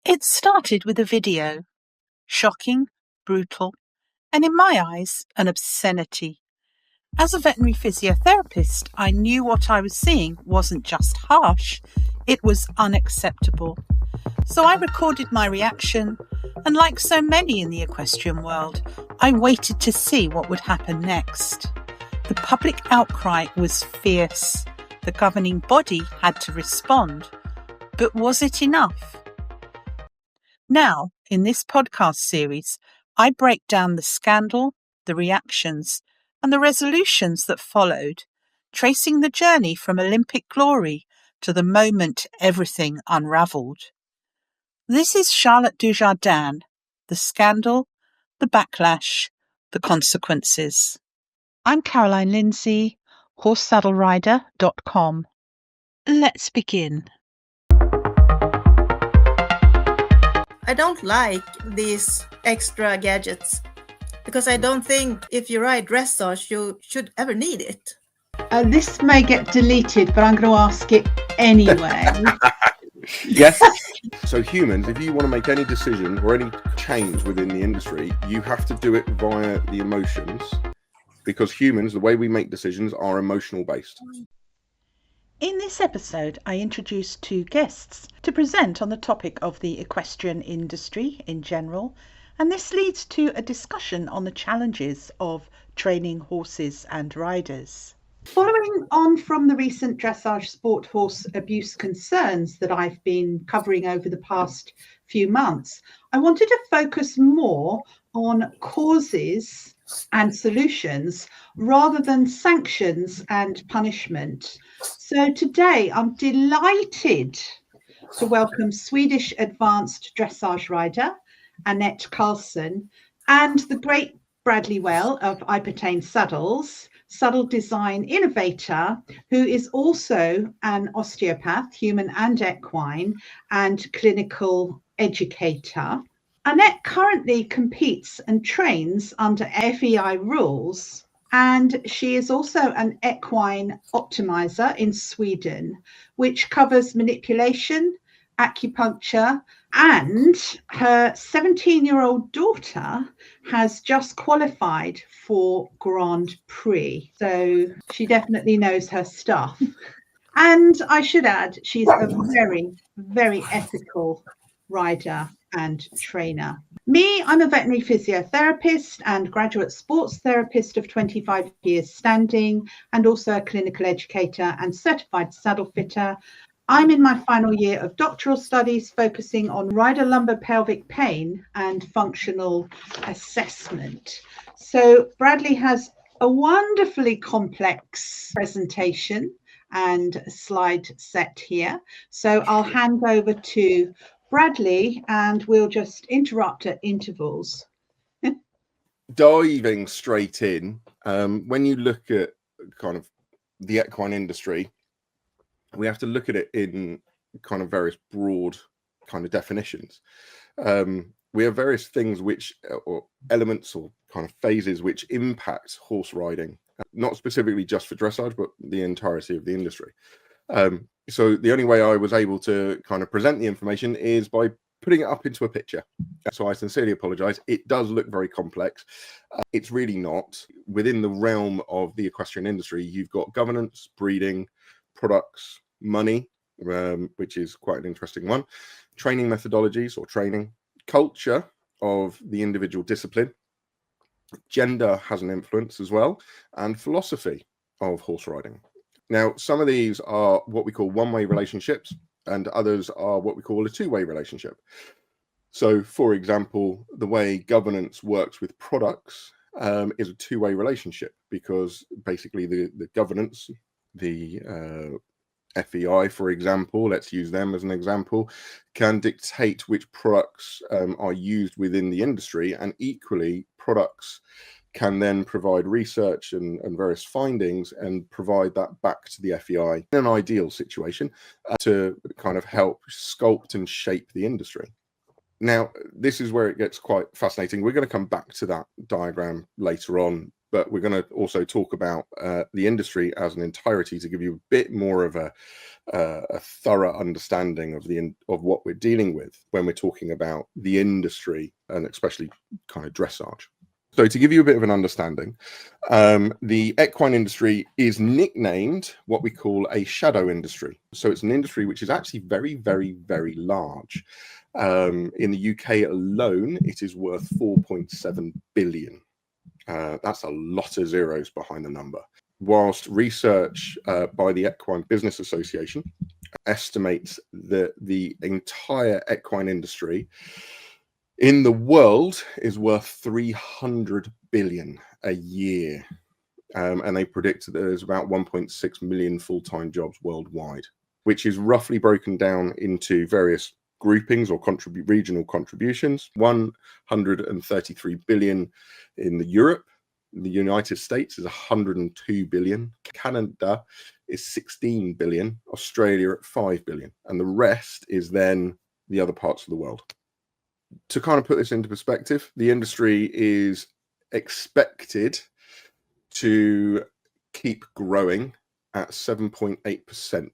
It started with a video. Shocking, brutal, and in my eyes, an obscenity. As a veterinary physiotherapist, I knew what I was seeing wasn't just harsh, it was unacceptable. So I recorded my reaction, and like so many in the equestrian world, I waited to see what would happen next. The public outcry was fierce. The governing body had to respond. But was it enough? Now, in this podcast series, I break down the scandal, the reactions, and the resolutions that followed, tracing the journey from Olympic glory to the moment everything unravelled. This is Charlotte Dujardin, the scandal, the backlash, the consequences. I'm Caroline Lindsay, horsesaddlerider.com. Let's begin. I don't like these extra gadgets because I don't think if you ride dressage, you should ever need it. This may get deleted, but I'm going to ask it anyway. Yes. So humans, if you want to make any decision or any change within the industry, you have to do it via the emotions, because humans, the way we make decisions, are emotional based. In this episode, I introduce two guests to present on the topic of the equestrian industry in general, and this leads to a discussion on the challenges of training horses and riders. Following on from the recent dressage sport horse abuse concerns that I've been covering over the past few months, I wanted to focus more on causes and solutions rather than sanctions and punishment. So today I'm delighted to welcome Swedish advanced dressage rider Anette Karlsson and the great Bradley Well of Ipotane Saddles, saddle design innovator, who is also an osteopath, human and equine, and clinical educator. Anette currently competes and trains under FEI rules, and she is also an equine optimizer in Sweden, which covers manipulation, acupuncture, and her 17-year-old daughter has just qualified for Grand Prix. So she definitely knows her stuff. And I should add, she's a very, very ethical rider and trainer. Me, I'm a veterinary physiotherapist and graduate sports therapist of 25 years standing, and also a clinical educator and certified saddle fitter. I'm in my final year of doctoral studies focusing on rider lumbar pelvic pain and functional assessment. So Bradley has a wonderfully complex presentation and slide set here. So I'll hand over to Bradley and we'll just interrupt at intervals. Diving straight in, when you look at kind of the equine industry, we have to look at it in kind of various broad kind of definitions. We have various things which, or elements or kind of phases which impact horse riding, not specifically just for dressage, but the entirety of the industry. So the only way I was able to kind of present the information is by putting it up into a picture. So I sincerely apologize. It does look very complex. It's really not. Within the realm of the equestrian industry, you've got governance, breeding, products, money, which is quite an interesting one, training methodologies or training, culture of the individual discipline, gender has an influence as well, and philosophy of horse riding. Now, some of these are what we call one-way relationships, and others are what we call a two-way relationship. So, for example, the way governance works with products is a two-way relationship, because basically the governance, the FEI, for example, let's use them as an example, can dictate which products are used within the industry, and equally products can then provide research and various findings and provide that back to the FEI in an ideal situation to kind of help sculpt and shape the industry. Now, this is where it gets quite fascinating. We're going to come back to that diagram later on, but we're going to also talk about the industry as an entirety to give you a bit more of a thorough understanding of what we're dealing with when we're talking about the industry, and especially kind of dressage. So to give you a bit of an understanding, the equine industry is nicknamed what we call a shadow industry. So it's an industry which is actually very, very, very large. In the UK alone, it is worth 4.7 billion. That's a lot of zeros behind the number. Whilst research by the Equine Business Association estimates that the entire equine industry in the world is worth 300 billion a year. And they predict that there's about 1.6 million full-time jobs worldwide, which is roughly broken down into various groupings or regional contributions. 133 billion in Europe. The United States is 102 billion. Canada is 16 billion. Australia at 5 billion. And the rest is then the other parts of the world. To kind of put this into perspective, the industry is expected to keep growing at 7.8%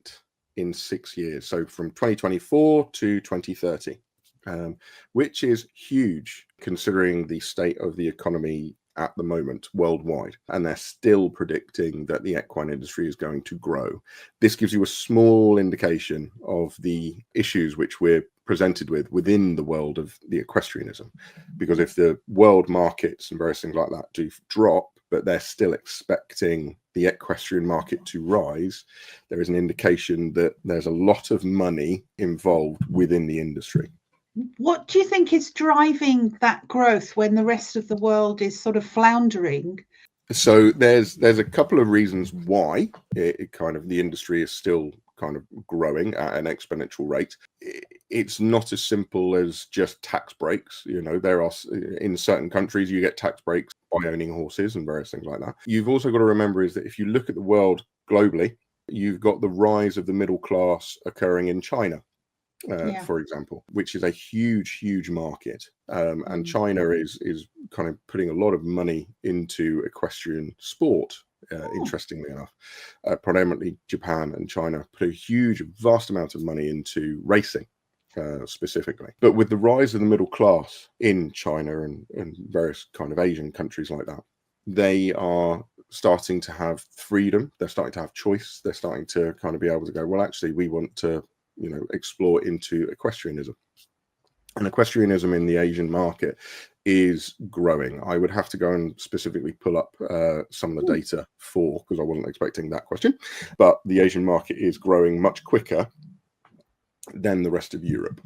in 6 years. So from 2024 to 2030, which is huge considering the state of the economy at the moment worldwide. And they're still predicting that the equine industry is going to grow. This gives you a small indication of the issues which we're presented with within the world of the equestrianism. Because if the world markets and various things like that do drop, but they're still expecting the equestrian market to rise, there is an indication that there's a lot of money involved within the industry. What do you think is driving that growth when the rest of the world is sort of floundering? So there's a couple of reasons why it kind of the industry is still kind of growing at an exponential rate. It's not as simple as just tax breaks. You know, there are in certain countries you get tax breaks by owning horses and various things like that. You've also got to remember is that if you look at the world globally, you've got the rise of the middle class occurring in China. For example, which is a huge market, and China is kind of putting a lot of money into equestrian sport. Interestingly enough, predominantly Japan and China put a vast amount of money into racing specifically. But with the rise of the middle class in China and various kind of Asian countries like that, they are starting to have freedom. They're starting to have choice. They're starting to kind of be able to go, well, actually, we want to explore into equestrianism. And equestrianism in the Asian market is growing. I would have to go and specifically pull up some of the data because I wasn't expecting that question, but the Asian market is growing much quicker than the rest of Europe.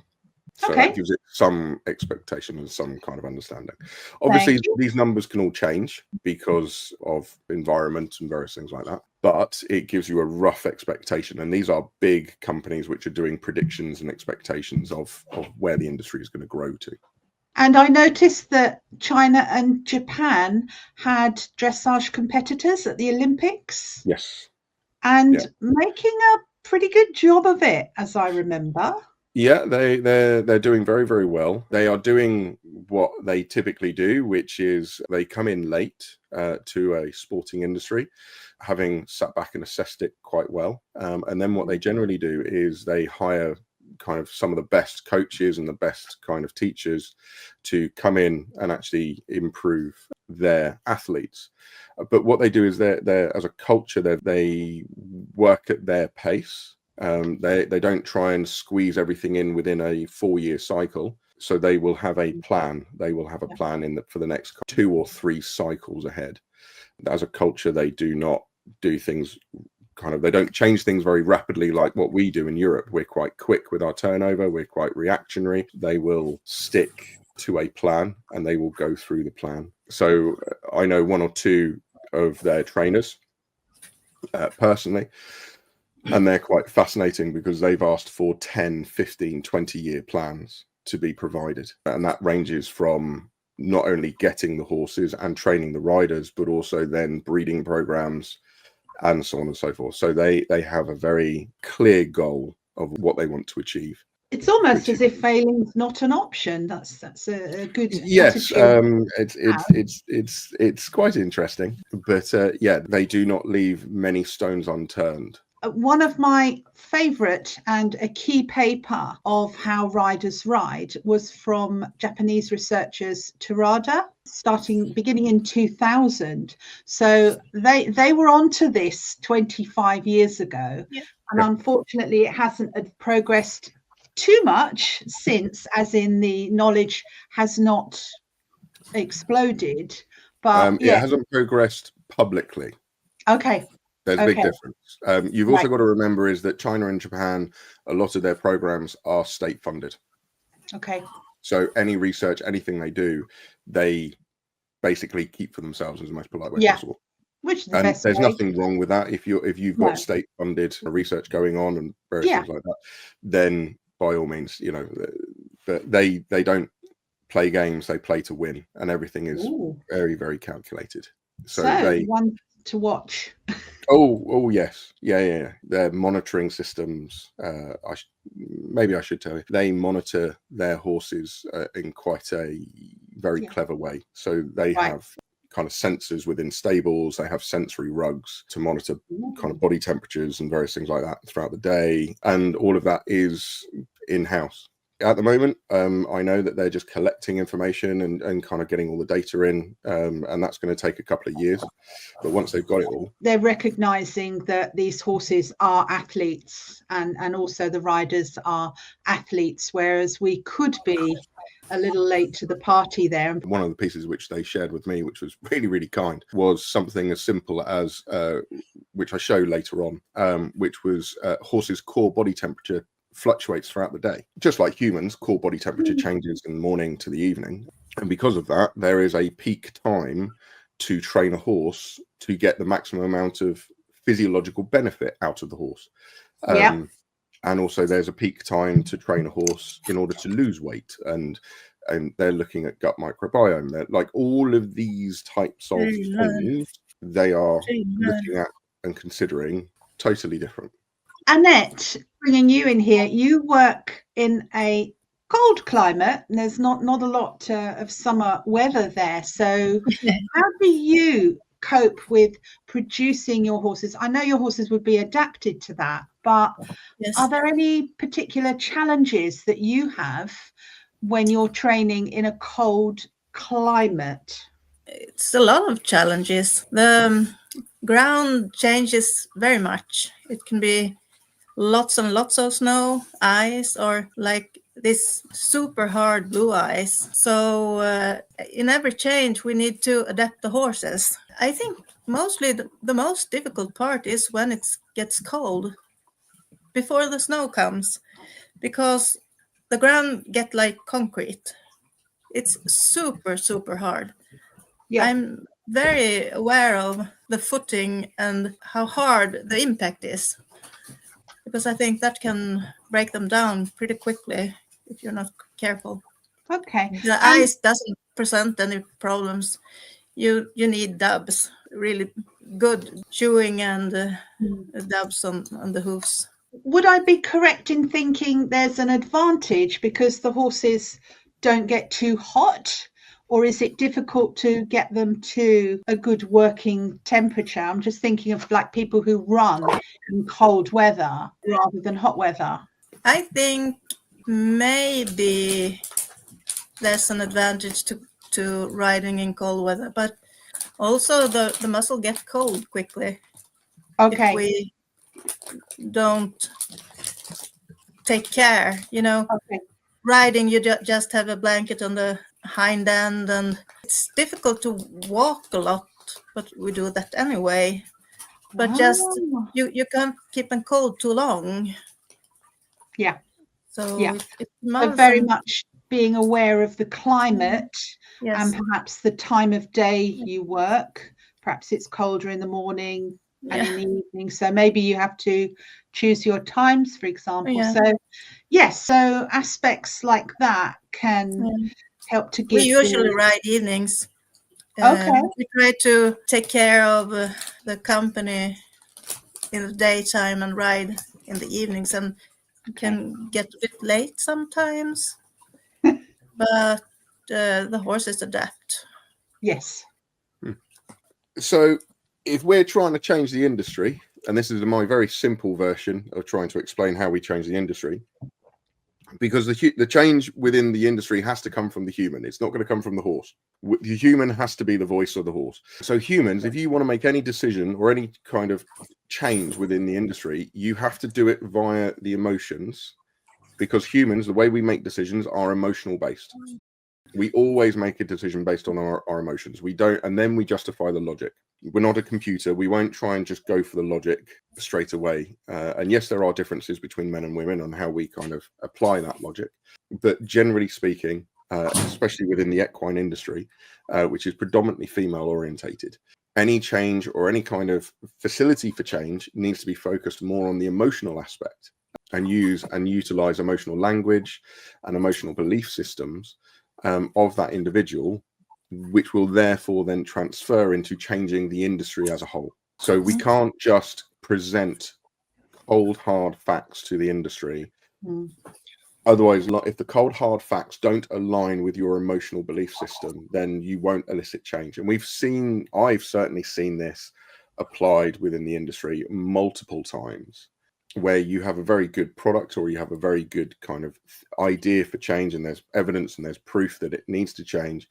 So that gives it some expectation and some kind of understanding. Obviously, these numbers can all change because of environment and various things like that, but it gives you a rough expectation. And these are big companies which are doing predictions and expectations of where the industry is going to grow to. And I noticed that China and Japan had dressage competitors at the Olympics. Yes. And making a pretty good job of it, as I remember. Yeah, they're doing very, very well. They are doing what they typically do, which is they come in late to a sporting industry, having sat back and assessed it quite well. And then what they generally do is they hire kind of some of the best coaches and the best kind of teachers to come in and actually improve their athletes. But what they do is they're as a culture, they work at their pace. They don't try and squeeze everything in within a 4-year cycle. So they will have a plan. They will have a plan for the next 2 or 3 cycles ahead. As a culture, they do not do things they don't change things very rapidly like what we do in Europe. We're quite quick with our turnover. We're quite reactionary. They will stick to a plan and they will go through the plan. So I know 1 or 2 of their trainers personally. And they're quite fascinating because they've asked for 10, 15, 20-year plans to be provided. And that ranges from not only getting the horses and training the riders, but also then breeding programs and so on and so forth. So they have a very clear goal of what they want to achieve. It's almost which as if failing's not an option. That's a good yes, attitude. it's quite interesting, but yeah, they do not leave many stones unturned. One of my favourite and a key paper of how riders ride was from Japanese researchers Terada, beginning in 2000. So they were onto this 25 years ago, Yeah. and unfortunately it hasn't progressed too much since, as in the knowledge has not exploded. But It yeah, hasn't progressed publicly. okay. There's a big Okay, difference. You've also right. got to remember is that China and Japan, a lot of their programs are state funded. Okay. So any research, anything they do, they basically keep for themselves as the most polite way Yeah. possible. Which is the And best there's way. nothing wrong with that. If you've got No. state funded research going on and various Yeah. things like that, then by all means, but they don't play games, they play to win, and everything is Ooh. very, very calculated. So they one to watch. oh yes, yeah. Their monitoring systems. Maybe I should tell you, they monitor their horses in quite a very clever way. So they have kind of sensors within stables. They have sensory rugs to monitor kind of body temperatures and various things like that throughout the day, and all of that is in-house. At the moment, I know that they're just collecting information and kind of getting all the data in, and that's going to take a couple of years. But once they've got it all, they're recognizing that these horses are athletes, and also the riders are athletes, whereas we could be a little late to the party there. One of the pieces which they shared with me, which was really, really kind, was something as simple as, which I show later on, which was horses' core body temperature fluctuates throughout the day. Just like humans, core body temperature changes in the morning to the evening. And because of that, there is a peak time to train a horse to get the maximum amount of physiological benefit out of the horse. And also there's a peak time to train a horse in order to lose weight. And they're looking at gut microbiome. They're like all of these types of things they are looking at and considering totally different. Annette, bringing you in here, you work in a cold climate and there's not a lot of summer weather there. So how do you cope with producing your horses? I know your horses would be adapted to that, but are there any particular challenges that you have when you're training in a cold climate? It's a lot of challenges. The ground changes very much. It can be lots and lots of snow, ice, or like this super hard blue ice. So in every change, we need to adapt the horses. I think mostly the most difficult part is when it gets cold, before the snow comes, because the ground gets like concrete. It's super, super hard. Yeah. I'm very aware of the footing and how hard the impact is, because I think that can break them down pretty quickly if you're not careful. Okay. The ice doesn't present any problems. You need dubs, really good chewing and dubs on the hooves. Would I be correct in thinking there's an advantage because the horses don't get too hot? Or is it difficult to get them to a good working temperature? I'm just thinking of like people who run in cold weather rather than hot weather. I think maybe there's an advantage to riding in cold weather, but also the muscle gets cold quickly. Okay. If we don't take care, Okay. Riding, you just have a blanket on the hind end, and it's difficult to walk a lot, but we do that anyway. But just you can't keep them cold too long. Yeah. So yeah. So very much being aware of the climate and perhaps the time of day you work. Perhaps it's colder in the morning and in the evening. So maybe you have to choose your times, for example. So yes, so aspects like that can help to give. We usually ride evenings. Okay. We try to take care of the company in the daytime and ride in the evenings. And It can get a bit late sometimes, but the horses adapt. Yes. So if we're trying to change the industry, and this is my very simple version of trying to explain how we change the industry, because the change within the industry has to come from the human. It's not going to come from the horse. The human has to be the voice of the horse. So humans, if you want to make any decision or any kind of change within the industry, you have to do it via the emotions, because humans, the way we make decisions are emotional based. We always make a decision based on our emotions. We don't, and then we justify the logic. We're not a computer. We won't try and just go for the logic straight away. And yes, there are differences between men and women on how we kind of apply that logic. But generally speaking, especially within the equine industry, which is predominantly female orientated, any change or any kind of facility for change needs to be focused more on the emotional aspect and use and utilize emotional language and emotional belief systems of that individual, which will therefore then transfer into changing the industry as a whole. So we can't just present cold, hard facts to the industry. Otherwise, if the cold, hard facts don't align with your emotional belief system, then you won't elicit change. And I've certainly seen this applied within the industry multiple times, where you have a very good product or you have a very good kind of idea for change, and there's evidence and there's proof that it needs to change.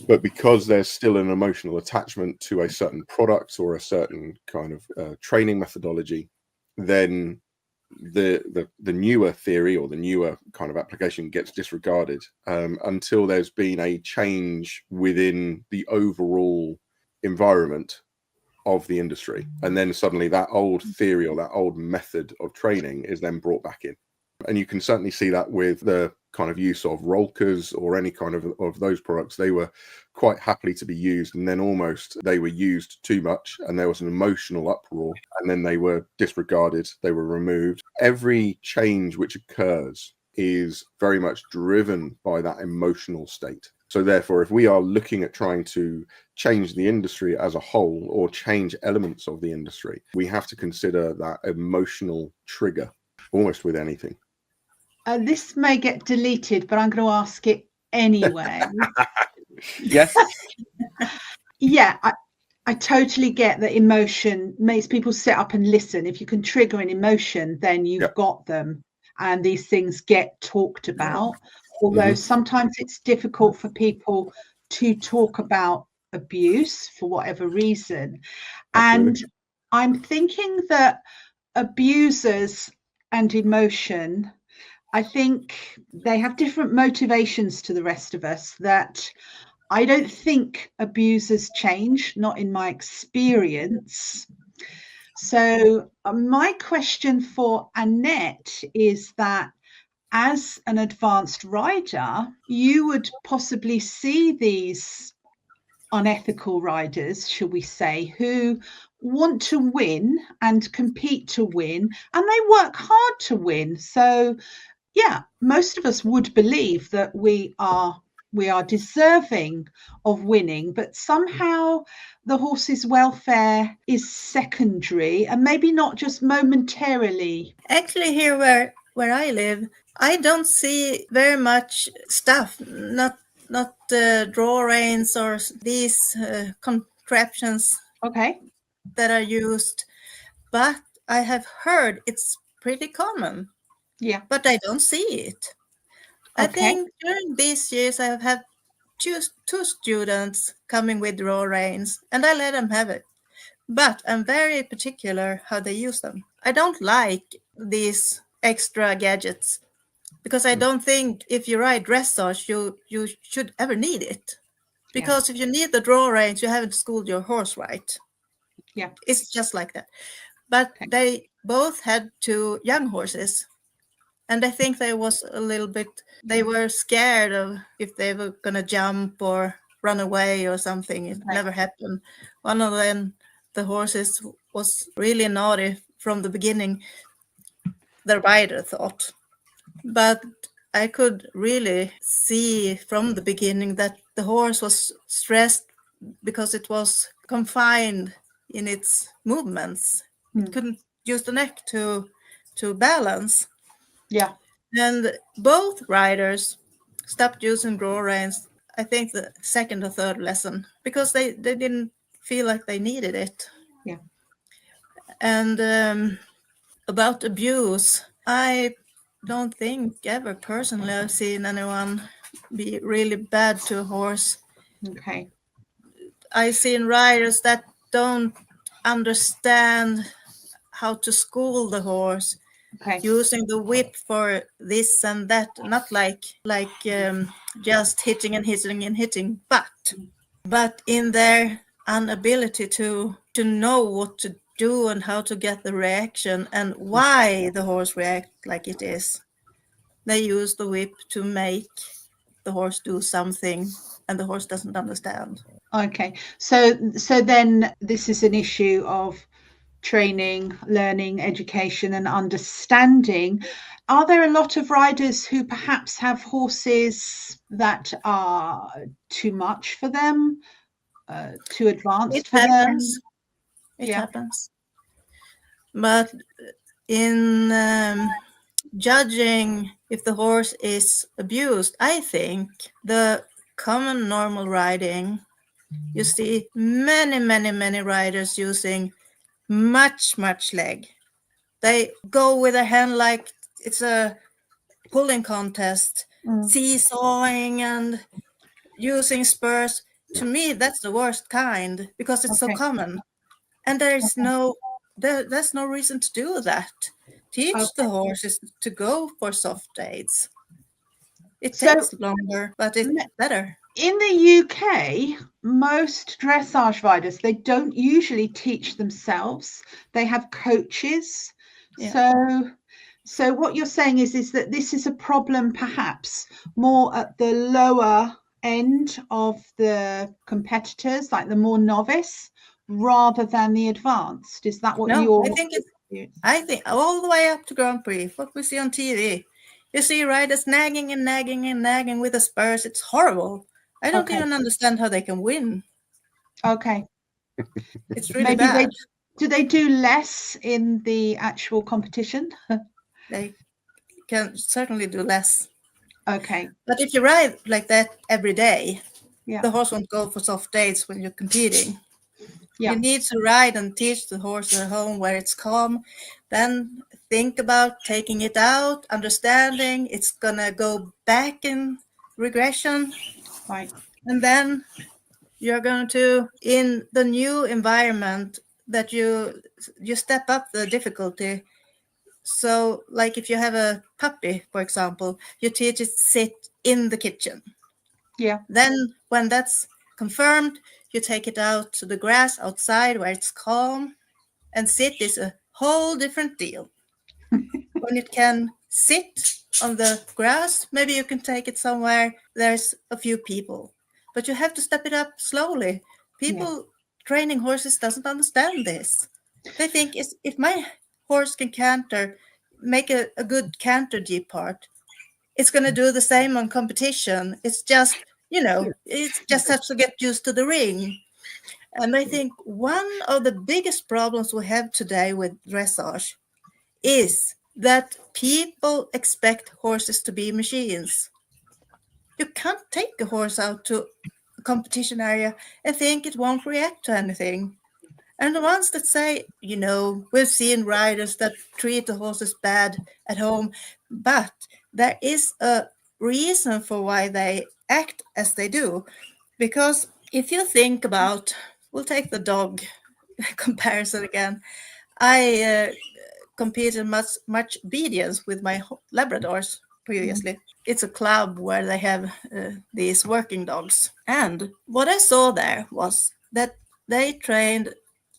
But because there's still an emotional attachment to a certain product or a certain kind of training methodology, then the newer theory or the newer kind of application gets disregarded until there's been a change within the overall environment of the industry, and then suddenly that old theory or that old method of training is then brought back in. And you can certainly see that with the kind of use of Rolkers or any kind of those products. They were quite happily to be used, and then almost they were used too much, and there was an emotional uproar, and then they were disregarded, they were removed. Every change which occurs is very much driven by that emotional state. So therefore, if we are looking at trying to change the industry as a whole or change elements of the industry, we have to consider that emotional trigger almost with anything. This may get deleted, but I'm going to ask it anyway. Yes. Yeah, I totally get that emotion makes people sit up and listen. If you can trigger an emotion, then you've got them, and these things get talked about. Although sometimes it's difficult for people to talk about abuse for whatever reason. Absolutely. And I'm thinking that abusers and emotion, I think they have different motivations to the rest of us, that I don't think abusers change, not in my experience. So my question for Anette is that as an advanced rider, you would possibly see these unethical riders, shall we say, who want to win and compete to win, and they work hard to win. So yeah, most of us would believe that we are deserving of winning, but somehow the horse's welfare is secondary, and maybe not just momentarily. Actually, here where I live, I don't see very much stuff, not draw reins or these contraptions that are used, but I have heard it's pretty common. Yeah, but I don't see it. I think during these years I have had two students coming with draw reins, and I let them have it. But I'm very particular how they use them. I don't like these extra gadgets because I don't think if you ride dressage, you should ever need it. Because if you need the draw reins, you haven't schooled your horse right. Yeah, it's just like that. But they both had two young horses. And I think they were scared of if they were going to jump or run away or something. It never happened. One of them, the horses, was really naughty from the beginning, the rider thought. But I could really see from the beginning that the horse was stressed because it was confined in its movements. It couldn't use the neck to balance. Yeah. And both riders stopped using draw reins, I think the second or third lesson, because they didn't feel like they needed it. Yeah. And about abuse, I don't think ever personally I've seen anyone be really bad to a horse. Okay. I've seen riders that don't understand how to school the horse, Okay. using the whip for this and that, not like just hitting and hitting and hitting, but in their inability to know what to do and how to get the reaction and why the horse reacts like it is. They use the whip to make the horse do something, and the horse doesn't understand. Okay. So then this is an issue of training, learning, education, and understanding. Are there a lot of riders who perhaps have horses that are too much for them, too advanced It for happens. them? It Yeah. happens. But in judging if the horse is abused, I think the common normal riding, you see many riders using much leg. They go with a hand like it's a pulling contest, seesawing and using spurs. To me, that's the worst kind because it's so Okay. common, and there's no reason to do that. Teach the horses to go for soft aids. It So takes longer, but it's better. in the UK, most dressage riders, they don't usually teach themselves. They have coaches. Yeah. So what you're saying is that this is a problem perhaps more at the lower end of the competitors, like the more novice, rather than the advanced. Is that what No, you're... I think all the way up to Grand Prix, what we see on TV. You see riders nagging and nagging and nagging with the spurs. It's horrible. I don't Okay. even understand how they can win. Okay. It's really Maybe bad. do they do less in the actual competition? They can certainly do less. Okay. But if you ride like that every day, Yeah. the horse won't go for soft days when you're competing. Yeah. You need to ride and teach the horse at home where it's calm. Then think about taking it out, understanding it's gonna go back in regression. Right. And then you're going to, in the new environment, that you step up the difficulty. So like if you have a puppy, for example, you teach it sit in the kitchen. Yeah. Then when that's confirmed, you take it out to the grass outside where it's calm, and sit is a whole different deal. When it can sit on the grass, maybe you can take it somewhere there's a few people, but you have to step it up slowly. People training horses doesn't understand this. They think if my horse can canter, make a good canter G part, it's going to do the same on competition. It's just, it just has to get used to the ring. And I think one of the biggest problems we have today with dressage is that people expect horses to be machines. You can't take a horse out to a competition area and think it won't react to anything. And the ones that say, we've seen riders that treat the horses bad at home, but there is a reason for why they act as they do. Because if you think about, we'll take the dog comparison again. I competed much obedience with my Labradors previously. It's a club where they have these working dogs. And what I saw there was that they trained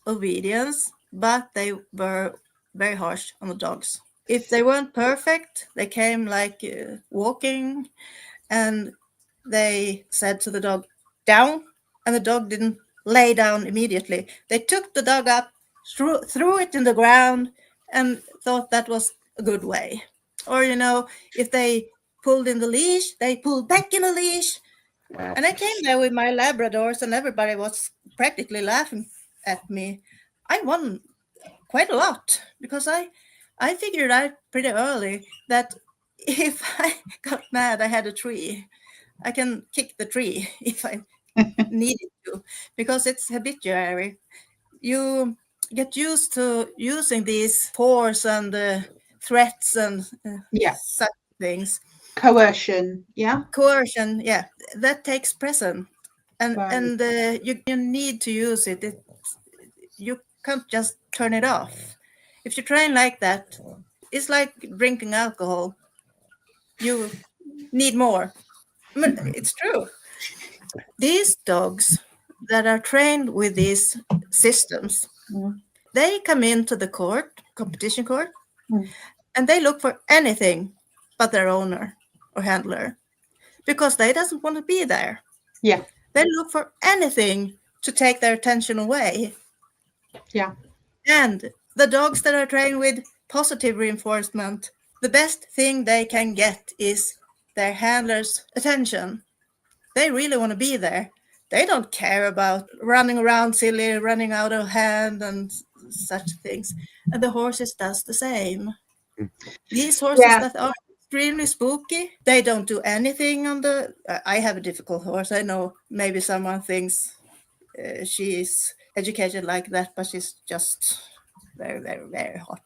obedience, but they were very harsh on the dogs. If they weren't perfect, they came like walking, and they said to the dog, down, and the dog didn't lay down immediately. They took the dog up, threw it in the ground, and thought that was a good way. Or, if they pulled in the leash, they pulled back in the leash. Wow. And I came there with my Labradors, and everybody was practically laughing at me. I won quite a lot because I I figured out pretty early that if I got mad, I had a tree. I can kick the tree if I needed to, because it's habituary. You get used to using these force and threats and Yeah. such things. Coercion. Yeah. Coercion, yeah, that takes present, and Right. and you need to use it. You can't just turn it off. If you train like that, it's like drinking alcohol. You need more. I mean, it's true. These dogs that are trained with these systems, they come into the court, competition court, and they look for anything but their owner or handler because they doesn't want to be there. Yeah. They look for anything to take their attention away. Yeah. And the dogs that are trained with positive reinforcement, the best thing they can get is their handler's attention. They really want to be there. They don't care about running around silly, running out of hand and such things. And the horses does the same. These horses that are extremely spooky, they don't do anything on the... I have a difficult horse. I know maybe someone thinks she is educated like that, but she's just very, very, very hot.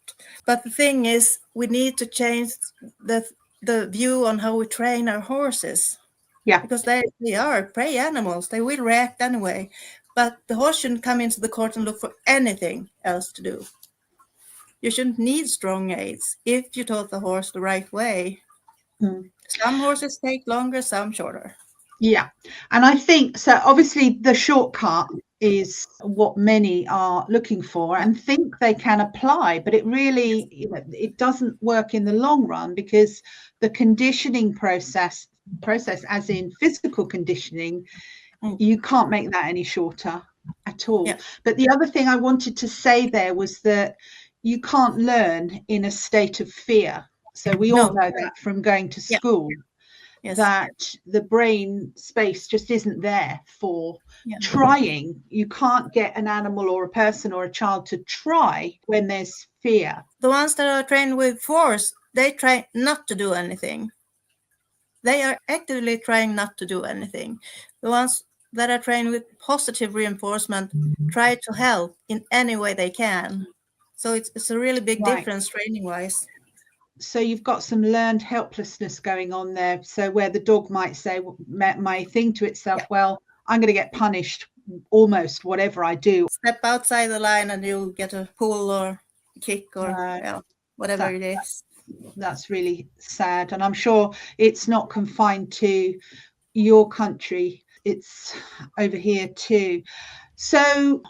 But the thing is, we need to change the view on how we train our horses. Yeah. Because they are prey animals. They will react anyway. But the horse shouldn't come into the court and look for anything else to do. You shouldn't need strong aids if you taught the horse the right way. Some horses take longer, some shorter. Yeah. And I think, so obviously the shortcut is what many are looking for and think they can apply, but it really, it doesn't work in the long run, because the conditioning process as in physical conditioning, you can't make that any shorter at all. Yeah. But the other thing I wanted to say there was that you can't learn in a state of fear. So we all know that from going to school. Yes. That the brain space just isn't there for trying. You can't get an animal or a person or a child to try when there's fear. The ones that are trained with force, they try not to do anything. They are actively trying not to do anything. The ones that are trained with positive reinforcement try to help in any way they can. So it's a really big difference training-wise. So you've got some learned helplessness going on there. So where the dog might say, my thing to itself, well, I'm going to get punished almost whatever I do. Step outside the line and you'll get a pull or kick or whatever it is. That's really sad. And I'm sure it's not confined to your country. It's over here too. So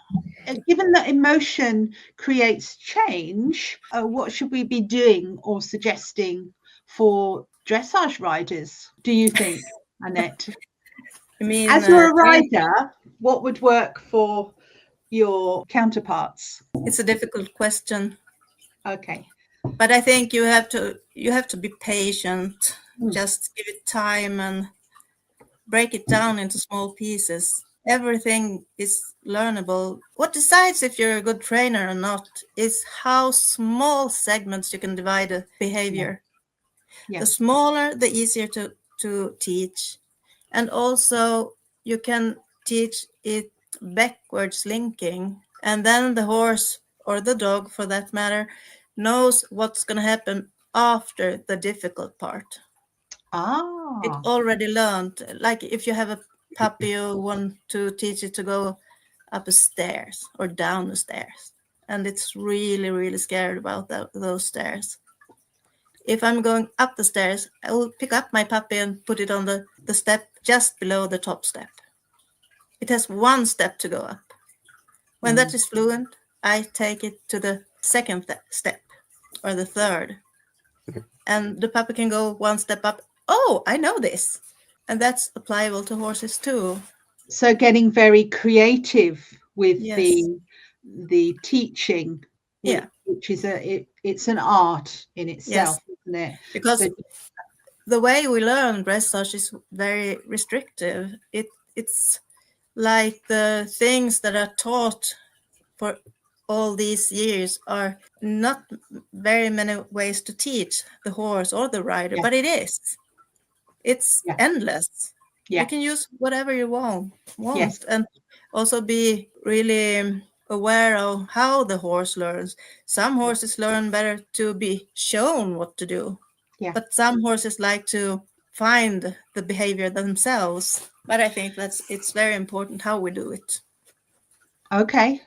given that emotion creates change, what should we be doing or suggesting for dressage riders, do you think, Annette? I mean, as you're a rider, what would work for your counterparts? It's a difficult question. Okay. But I think you have to be patient. Just give it time and break it down into small pieces. Everything is learnable. What decides if you're a good trainer or not is how small segments you can divide a behavior. The smaller, the easier to teach. And also you can teach it backwards linking. And then the horse or the dog, for that matter, knows what's going to happen after the difficult part. It already learned. Like if you have a puppy, you want to teach it to go up a stairs or down the stairs, and it's really, really scared about those stairs. If I'm going up the stairs, I will pick up my puppy and put it on the step just below the top step. It has one step to go up. When that is fluent, I take it to the second step or the third, and the puppy can go one step up. Oh, I know this. And that's applicable to horses too. So getting very creative with the teaching, which is it's an art in itself, isn't it? Because the way we learn dressage is very restrictive. It's like the things that are taught for all these years are not very many ways to teach the horse or the rider, Yeah. but it is. It's Yeah. endless. Yeah. You can use whatever you want, Yes. and also be really aware of how the horse learns. Some horses learn better to be shown what to do, Yeah. but some horses like to find the behavior themselves. But I think it's very important how we do it. Okay.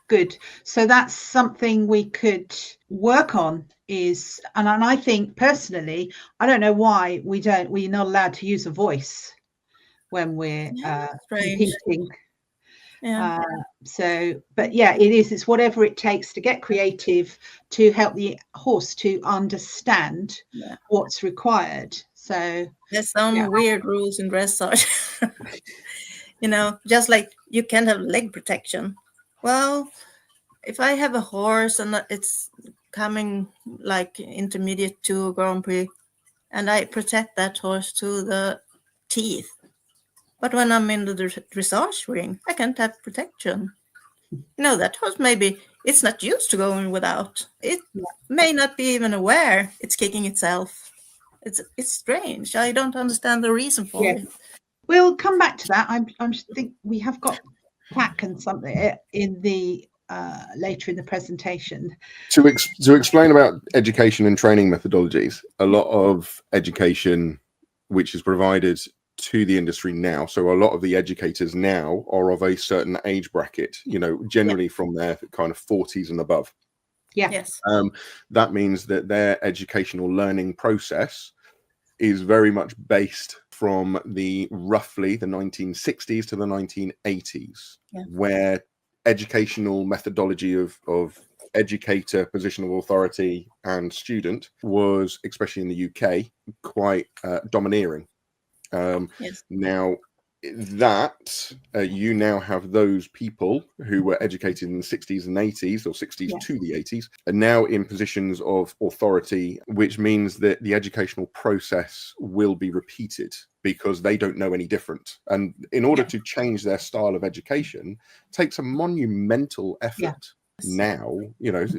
Good. So that's something we could work on is, and I think personally, I don't know why we're not allowed to use a voice when we're Strange. competing. Yeah. So, but yeah, it's whatever it takes to get creative to help the horse to understand what's required. So There's some weird rules in dressage. Just like you can't have leg protection. Well, if I have a horse and it's coming like intermediate to Grand Prix, and I protect that horse to the teeth, but when I'm in the dressage ring, I can't have protection. That horse maybe it's not used to going without. It may not be even aware it's kicking itself. It's strange. I don't understand the reason for it. We'll come back to that. I think we have got plaque and something in the later in the presentation. To explain about education and training methodologies, a lot of education which is provided to the industry now, so a lot of the educators now are of a certain age bracket, generally from their kind of 40s and above. Yes. That means that their educational learning process is very much based from roughly the 1960s to the 1980s, where educational methodology of educator, position of authority, and student was, especially in the UK, quite domineering. Now that you now have those people who were educated in the 60s and 80s, or 60s to the 80s, are now in positions of authority, which means that the educational process will be repeated because they don't know any different. And in order to change their style of education takes a monumental effort. Now,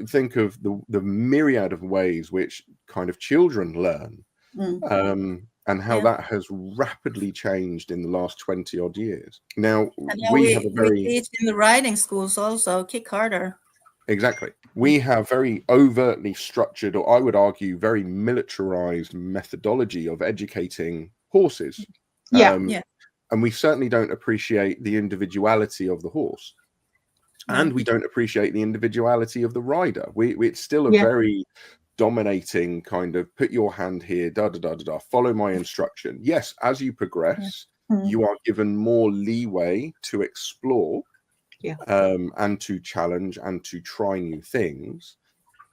think of the myriad of ways which kind of children learn. And how that has rapidly changed in the last 20 odd years. Now, we have a very... We teach in the riding schools also, kick harder. Exactly. We have very overtly structured, or I would argue, very militarized methodology of educating horses. And we certainly don't appreciate the individuality of the horse. And we don't appreciate the individuality of the rider. It's still a very dominating kind of put your hand here, follow my instruction. Yes, as you progress, you are given more leeway to explore and to challenge and to try new things.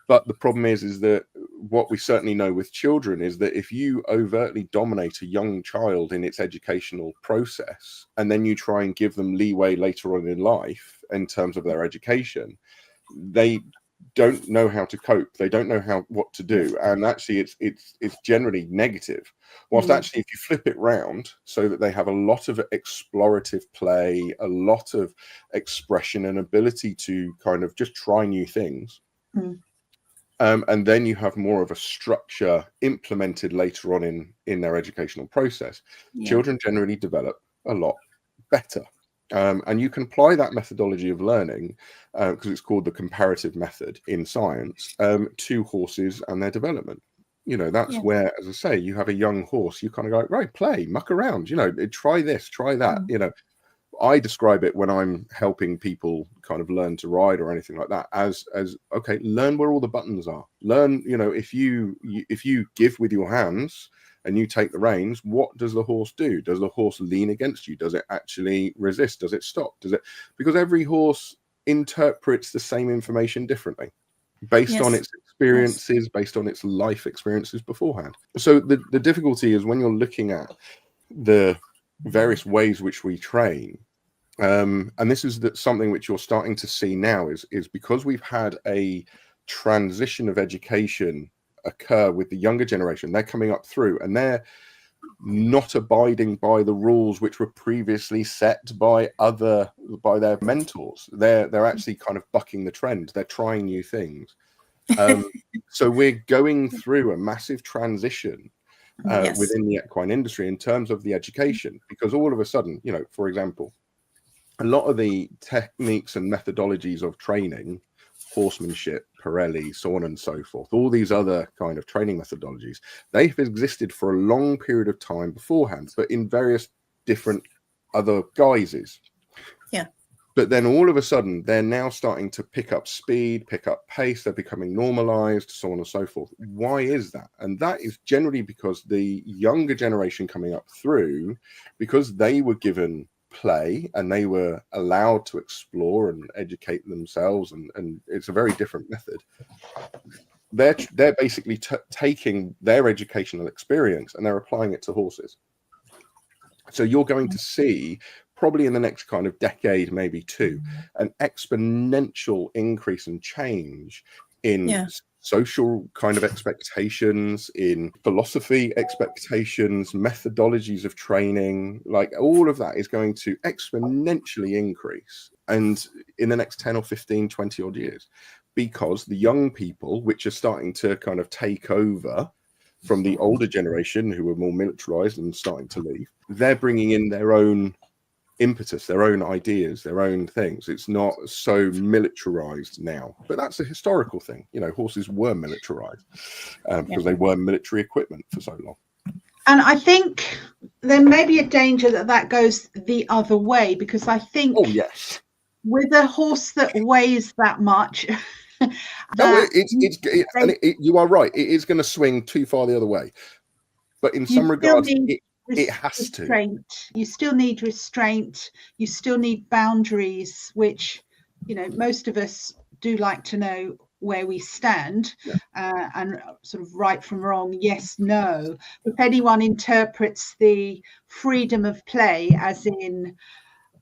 But the problem is that what we certainly know with children is that if you overtly dominate a young child in its educational process, and then you try and give them leeway later on in life in terms of their education, they don't know how to cope. They don't know what to do, and actually it's generally negative. Whilst actually, if you flip it round so that they have a lot of explorative play, a lot of expression and ability to kind of just try new things, and then you have more of a structure implemented later on in their educational process, children generally develop a lot better. And you can apply that methodology of learning, because it's called the comparative method in science, to horses and their development. That's where, as I say, you have a young horse, you kind of go, right, play, muck around, try this, try that. I describe it when I'm helping people kind of learn to ride or anything like that as okay, learn where all the buttons are. Learn, if you give with your hands and you take the reins, what does the horse do? Does the horse lean against you? Does it actually resist? Does it stop? Because every horse interprets the same information differently based on its experiences, based on its life experiences beforehand. So the difficulty is when you're looking at the various ways which we train, and this is something which you're starting to see now is because we've had a transition of education occur with the younger generation. They're coming up through, and they're not abiding by the rules which were previously set by their mentors. They're actually kind of bucking the trend. They're trying new things. So we're going through a massive transition Yes. within the equine industry in terms of the education, because all of a sudden, for example, a lot of the techniques and methodologies of training, horsemanship, Pirelli, so on and so forth, all these other kind of training methodologies, they've existed for a long period of time beforehand, but in various different other guises. Yeah. But then all of a sudden, they're now starting to pick up speed, pick up pace, they're becoming normalized, so on and so forth. Why is that? And that is generally because the younger generation coming up through, because they were given play and they were allowed to explore and educate themselves, and it's a very different method. They're basically taking their educational experience and they're applying it to horses. So you're going to see, probably in the next kind of decade, maybe two, an exponential increase and change in social kind of expectations, in philosophy expectations, methodologies of training. Like, all of that is going to exponentially increase, and in the next 10 or 15, 20 odd years, because the young people, which are starting to kind of take over from the older generation who were more militarized and starting to leave, they're bringing in their own impetus, their own ideas, their own things. It's not so militarized now, but that's a historical thing. Horses were militarized because they were military equipment for so long. And I think there may be a danger that goes the other way, because I think with a horse that weighs that much, you are right. It is going to swing too far the other way, but in some regards, it has to. You still need restraint. You still need boundaries, which, most of us do like to know where we stand, and sort of right from wrong, yes, no. If anyone interprets the freedom of play as in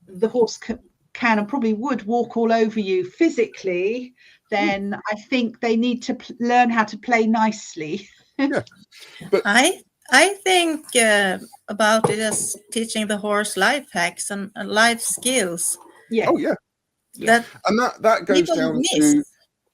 the horse can and probably would walk all over you physically, then I think they need to learn how to play nicely. But I think about it as teaching the horse life hacks and life skills. Yeah. Oh yeah. That goes down to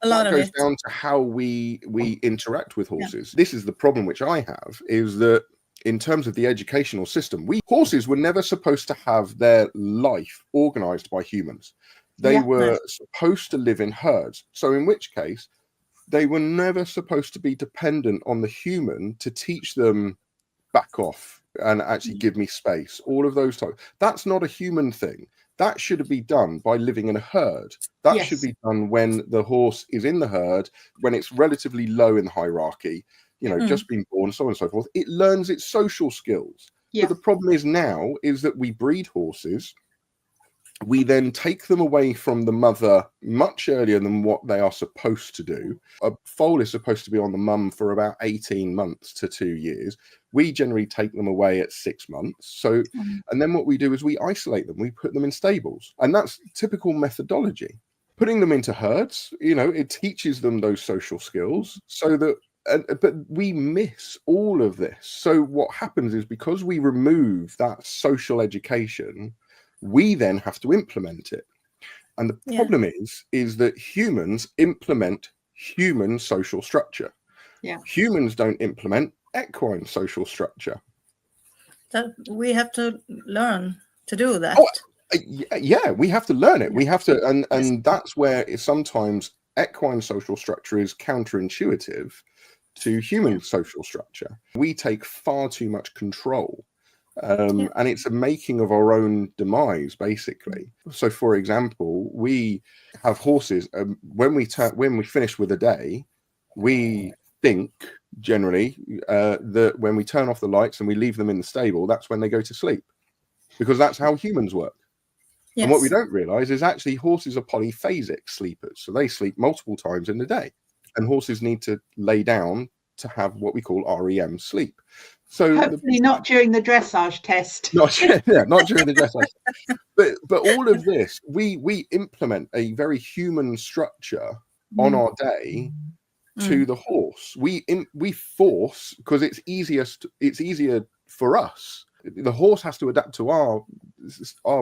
down to how we interact with horses. This is the problem which I have, is that in terms of the educational system, horses were never supposed to have their life organized by humans. They were supposed to live in herds. So in which case, they were never supposed to be dependent on the human to teach them back off and actually give me space. All of those types. That's not a human thing. That should be done by living in a herd. That should be done when the horse is in the herd, when it's relatively low in the hierarchy, just been born, so on and so forth. It learns its social skills. But the problem is now is that we breed horses. We then take them away from the mother much earlier than what they are supposed to do. A foal is supposed to be on the mum for about 18 months to 2 years. We generally take them away at 6 months. So, and then what we do is we isolate them. We put them in stables. And that's typical methodology. Putting them into herds, it teaches them those social skills so that, but we miss all of this. So what happens is, because we remove that social education, we then have to implement it. And the problem is that humans implement human social structure. Humans don't implement equine social structure. So we have to learn to do that. We have to learn it. We have to, and that's where sometimes equine social structure is counterintuitive to human social structure. We take far too much control. And it's a making of our own demise, basically. So, for example, we have horses. When we finish with a day, we think generally that when we turn off the lights and we leave them in the stable, that's when they go to sleep, because that's how humans work. And what we don't realize is actually horses are polyphasic sleepers, so they sleep multiple times in the day, and horses need to lay down to have what we call REM sleep. So hopefully not during the dressage test. Not during the dressage. But all of this, we implement a very human structure on our day to the horse. We force, because it's easier for us. The horse has to adapt to our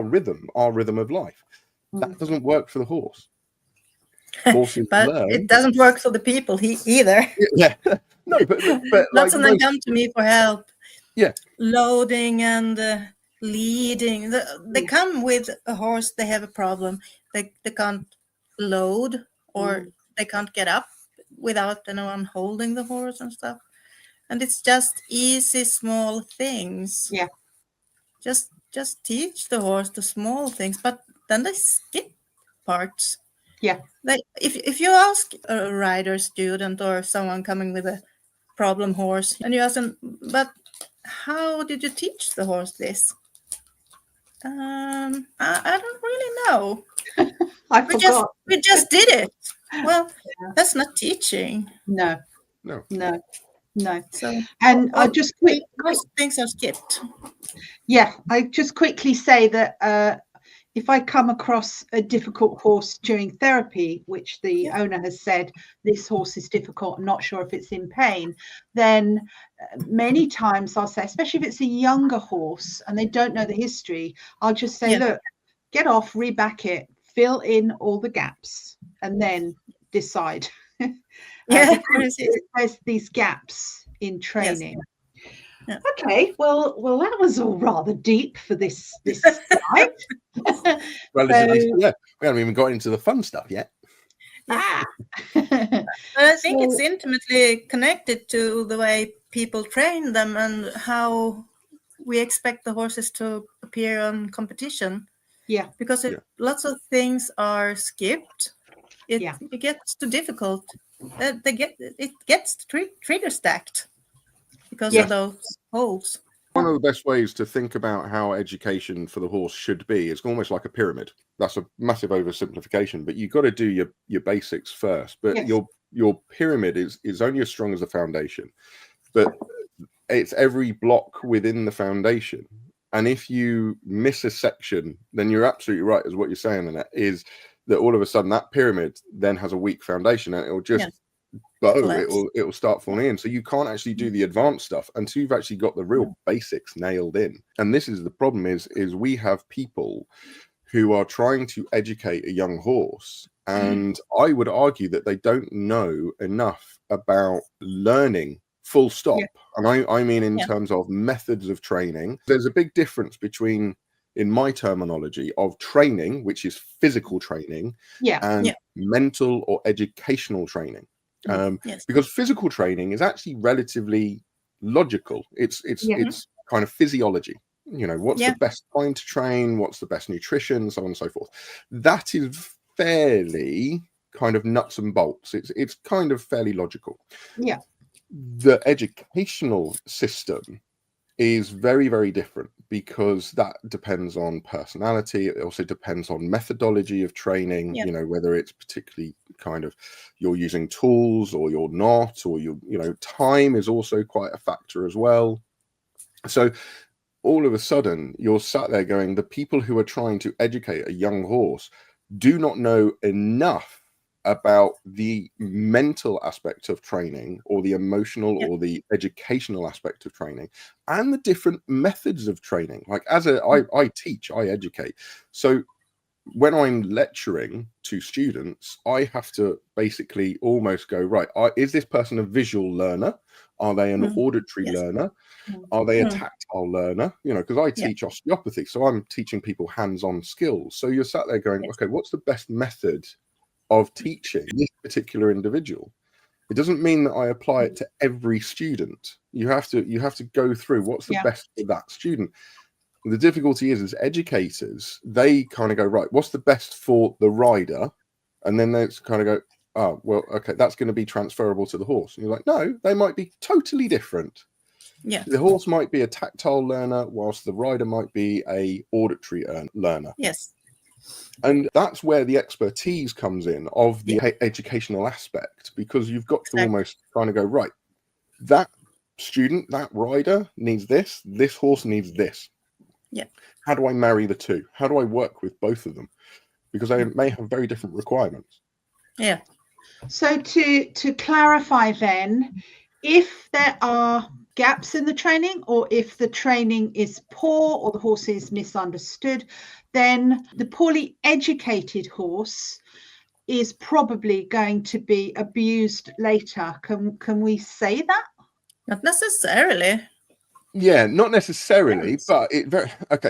rhythm of life. That doesn't work for the horse. Horses But learn. it doesn't work for the people either. Yeah. No, but Lots of them come to me for help. Yeah. Loading and leading. They come with a horse. They have a problem. They can't load, or they can't get up without anyone holding the horse and stuff. And it's just easy, small things. Yeah. Just teach the horse the small things, but then they skip parts. Yeah. If you ask a rider student or someone coming with a problem horse, and you ask them, but how did you teach the horse this? I don't really know. I forgot. We just did it. Well, that's not teaching. No. So, and I just most things are skipped. Yeah, I just quickly say that if I come across a difficult horse during therapy, which the owner has said, this horse is difficult, I'm not sure if it's in pain, then many times I'll say, especially if it's a younger horse and they don't know the history, I'll just say, look, get off, reback it, fill in all the gaps, and then decide. There's these gaps in training. Yeah. Okay, well, that was all rather deep for this slide. Well, we haven't even got into the fun stuff yet. I think it's intimately connected to the way people train them and how we expect the horses to appear on competition. Yeah, because lots of things are skipped. It gets too difficult. It gets trigger stacked because of those holes. One of the best ways to think about how education for the horse should be is almost like a pyramid. That's a massive oversimplification, but you've got to do your basics first. But your pyramid is only as strong as the foundation. But it's every block within the foundation. And if you miss a section, then you're absolutely right, as what you're saying, Annette, is that all of a sudden that pyramid then has a weak foundation and it will just it will start falling in. So you can't actually do the advanced stuff until you've actually got the real basics nailed in. And this is the problem is we have people who are trying to educate a young horse. And I would argue that they don't know enough about learning, full stop. And I mean in terms of methods of training. There's a big difference between, in my terminology, of training, which is physical training, and mental or educational training. Because physical training is actually relatively logical. It's kind of physiology. You know, what's the best time to train? What's the best nutrition? So on and so forth. That is fairly kind of nuts and bolts. It's kind of fairly logical. Yeah. The educational system is very, very different because that depends on personality. It also depends on methodology of training, you know, whether it's particularly kind of you're using tools or you're not, or time is also quite a factor as well. So all of a sudden you're sat there going, the people who are trying to educate a young horse do not know enough about the mental aspect of training or the emotional or the educational aspect of training and the different methods of training. Like I teach, I educate. So when I'm lecturing to students, I have to basically almost go, right, is this person a visual learner? Are they an auditory learner? Are they a tactile learner? You know, because I teach osteopathy, so I'm teaching people hands-on skills. So you're sat there going, okay, what's the best method of teaching this particular individual? It doesn't mean that I apply it to every student. You have to go through what's the best for that student. The difficulty is as educators, they kind of go, right, what's the best for the rider? And then they kind of go, oh, well, okay, that's going to be transferable to the horse. And you're like, no, they might be totally different. Yeah. The horse might be a tactile learner, whilst the rider might be a auditory learner. Yes. And that's where the expertise comes in of the educational aspect, because you've got to almost kind of go, right, that student, that rider needs this horse needs this. Yeah. How do I marry the two? How do I work with both of them? Because they may have very different requirements. Yeah. So to clarify then, if there are gaps in the training, or if the training is poor or the horse is misunderstood, then the poorly educated horse is probably going to be abused later. Can we say that? Not necessarily. Yeah, not necessarily, Yes. but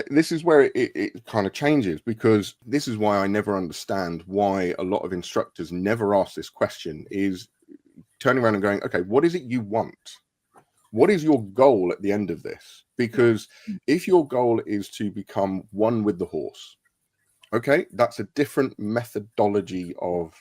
this is where it kind of changes, because this is why I never understand why a lot of instructors never ask this question, is turning around and going, okay, what is it you want? What is your goal at the end of this? Because if your goal is to become one with the horse, okay, that's a different methodology of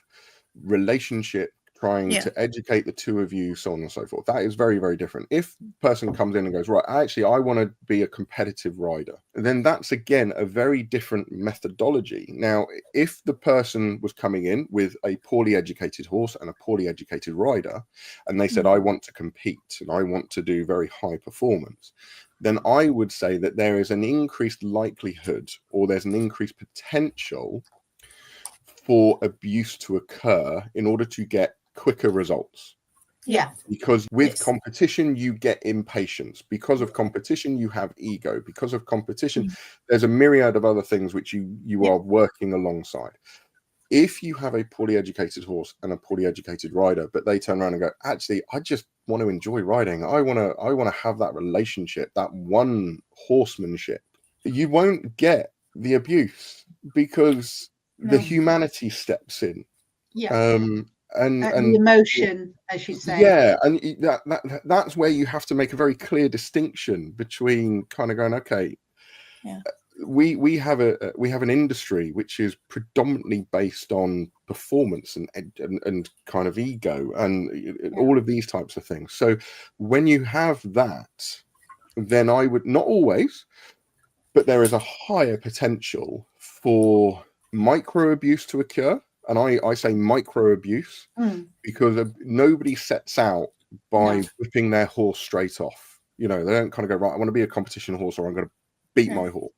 relationship, trying to educate the two of you, so on and so forth. That is very, very different. If the person comes in and goes, right, actually, I want to be a competitive rider, then that's, again, a very different methodology. Now, if the person was coming in with a poorly educated horse and a poorly educated rider, and they said, I want to compete and I want to do very high performance, then I would say that there is an increased likelihood, or there's an increased potential for abuse to occur in order to get quicker results. Yeah. Because with competition, you get impatience. Because of competition, you have ego. Because of competition, there's a myriad of other things which you are working alongside. If you have a poorly educated horse and a poorly educated rider, but they turn around and go, actually, I just want to enjoy riding. I want to have that relationship, that one horsemanship. You won't get the abuse, because the humanity steps in. And the emotion, as you say. Yeah, and that's where you have to make a very clear distinction between kind of going, okay, we have an industry which is predominantly based on performance and kind of ego and all of these types of things. So when you have that, then I would, not always, but there is a higher potential for micro abuse to occur. And I say micro abuse because nobody sets out by whipping their horse straight off. You know, they don't kind of go, right, I want to be a competition horse, or I'm going to beat my horse.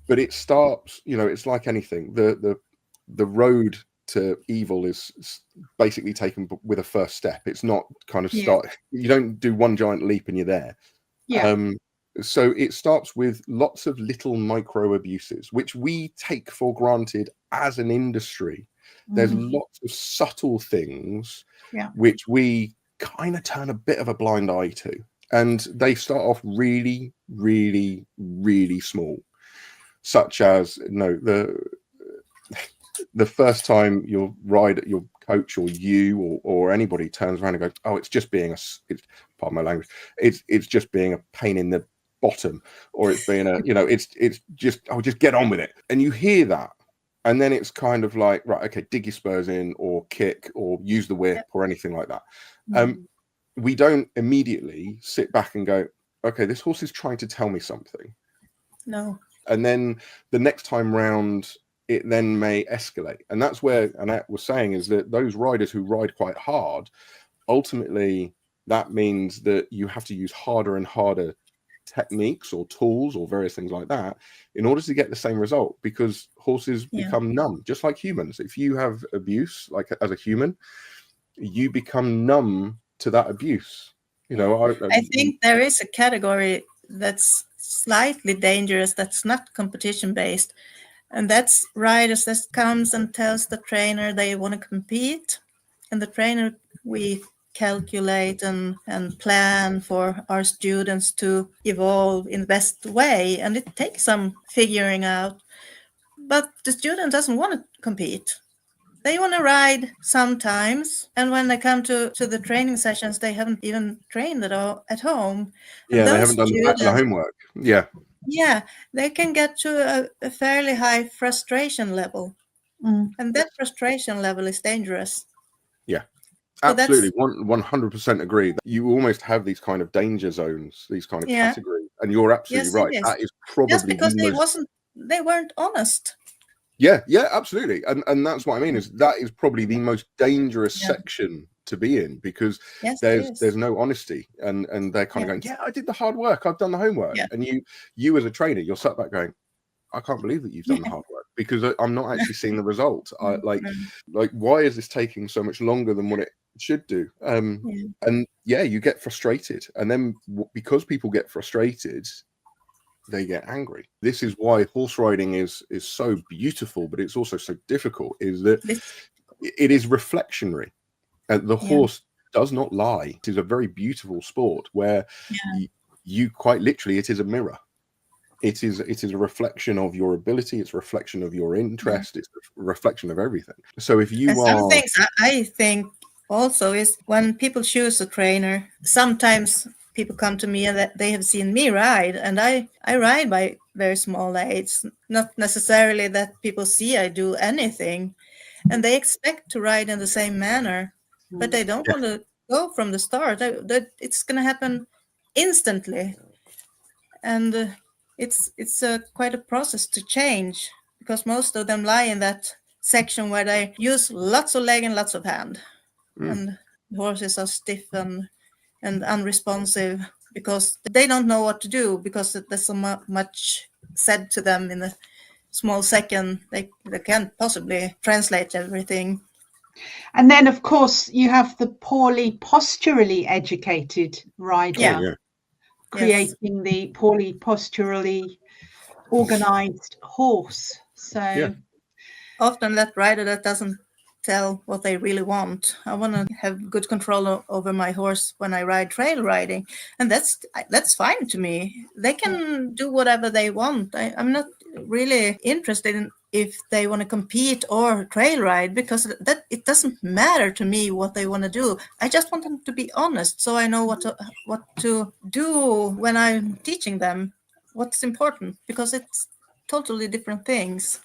But it starts, you know, it's like anything. The road to evil is basically taken with a first step. It's not kind of you don't do one giant leap and you're there. So it starts with lots of little micro abuses, which we take for granted as an industry. There's lots of subtle things which we kind of turn a bit of a blind eye to. And they start off really, really, really small, such as, you know, the first time your rider, your coach, or you or anybody turns around and goes, oh, it's just being it's pardon my language, it's just being a pain in the bottom, or it's being a, you know, it's just, oh, just get on with it. And you hear that, and then it's kind of like, right, okay, dig your spurs in, or kick, or use the whip, or anything like that. We don't immediately sit back and go, okay, this horse is trying to tell me something. No. And then the next time round, it then may escalate. And that's where Annette was saying, is that those riders who ride quite hard, ultimately that means that you have to use harder and harder techniques or tools or various things like that in order to get the same result, because horses become numb, just like humans. If you have abuse, like as a human, you become numb to that abuse. You know, I think there is a category that's slightly dangerous, that's not competition based, and that's riders that comes and tells the trainer they want to compete, and the trainer, we calculate and plan for our students to evolve in the best way, and it takes some figuring out, but the student doesn't want to compete. They want to ride sometimes, and when they come to the training sessions, they haven't even trained at all at home. And they haven't done the homework. They can get to a fairly high frustration level, and that frustration level is dangerous. So absolutely, 100% agree. You almost have these kind of danger zones, these kind of categories, and you're absolutely right. That is probably just because they weren't honest. Yeah, absolutely, and that's what I mean, is that is probably the most dangerous section to be in, because there's no honesty, and they're kind of going, I did the hard work, I've done the homework, and you as a trainer, you're sat back going, I can't believe that you've done the hard work, because I'm not actually seeing the result. Like why is this taking so much longer than what it should do? And you get frustrated, and then because people get frustrated, they get angry. This is why horse riding is so beautiful, but it's also so difficult, is that it is reflectionary. The horse does not lie. It is a very beautiful sport where you quite literally, it is a mirror. It is a reflection of your ability. It's a reflection of your interest. It's a reflection of everything. So if you some things I think also is when people choose a trainer, sometimes people come to me and that they have seen me ride, and I ride by very small aids, not necessarily that people see I do anything, and they expect to ride in the same manner, but they don't want to go from the start. That it's going to happen instantly, and it's quite a process to change, because most of them lie in that section where they use lots of leg and lots of hand, and the horses are stiff and unresponsive because they don't know what to do, because there's so much said to them in a small second. They can't possibly translate everything. And then, of course, you have the poorly posturally educated rider, creating the poorly posturally organized horse. So often that rider that doesn't tell what they really want. I want to have good control over my horse when I ride trail riding, and that's fine to me. They can do whatever they want. I'm not really interested in if they want to compete or trail ride, because that it doesn't matter to me what they want to do. I just want them to be honest, so I know what to do when I'm teaching them what's important, because it's totally different things.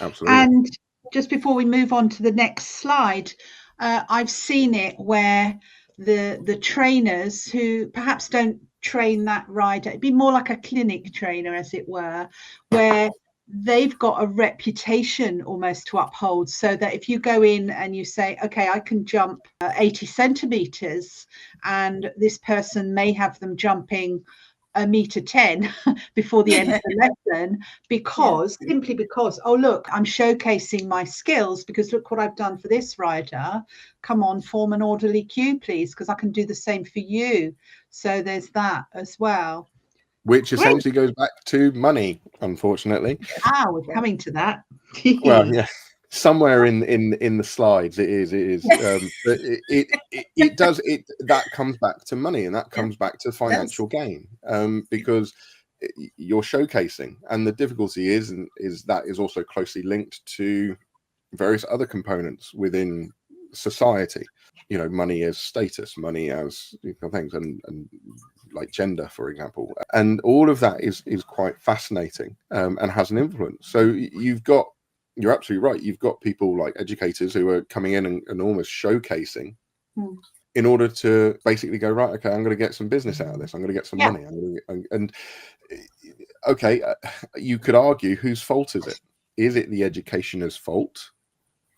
Absolutely. And just before we move on to the next slide, I've seen it where the trainers who perhaps don't train that rider, it'd be more like a clinic trainer, as it were, where they've got a reputation almost to uphold, so that if you go in and you say, okay, I can jump 80 centimeters, and this person may have them jumping 1.10 meters before the end of the lesson, simply because, oh look, I'm showcasing my skills, because look what I've done for this rider. Come on, form an orderly queue, please, because I can do the same for you. So there's that as well, which essentially goes back to money, unfortunately. We're coming to that. Well, yeah, somewhere in the slides it is but it does, that comes back to money, and that comes back to financial gain, because you're showcasing, and the difficulty is that is also closely linked to various other components within society. Money as status, money as things, and like gender, for example, and all of that is quite fascinating, and has an influence. So you're absolutely right. You've got people like educators who are coming in and almost showcasing in order to basically go, right, okay, I'm going to get some business out of this. I'm going to get some money. You could argue, whose fault is it? Is it the educationer's fault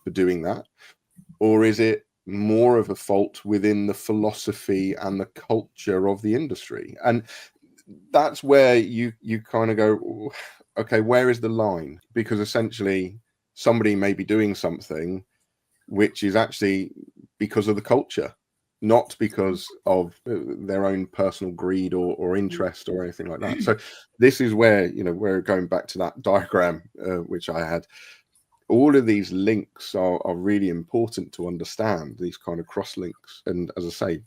for doing that? Or is it more of a fault within the philosophy and the culture of the industry? And that's where you kind of go, okay, where is the line? Because essentially somebody may be doing something which is actually because of the culture, not because of their own personal greed or interest or anything like that. So this is where, we're going back to that diagram, which I had. All of these links are really important to understand, these kind of cross links. And as I say,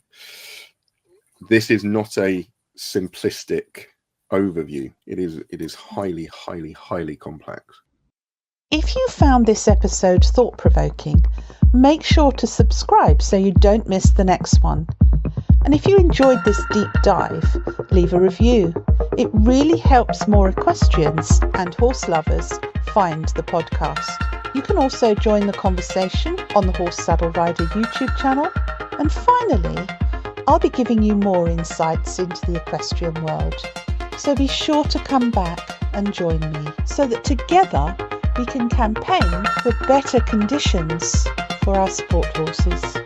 this is not a simplistic overview. It is highly, highly, highly complex. If you found this episode thought-provoking, make sure to subscribe so you don't miss the next one. And if you enjoyed this deep dive, leave a review. It really helps more equestrians and horse lovers find the podcast. You can also join the conversation on the Horse Saddle Rider YouTube channel. And finally, I'll be giving you more insights into the equestrian world. So be sure to come back and join me, so that together we can campaign for better conditions for our sport horses.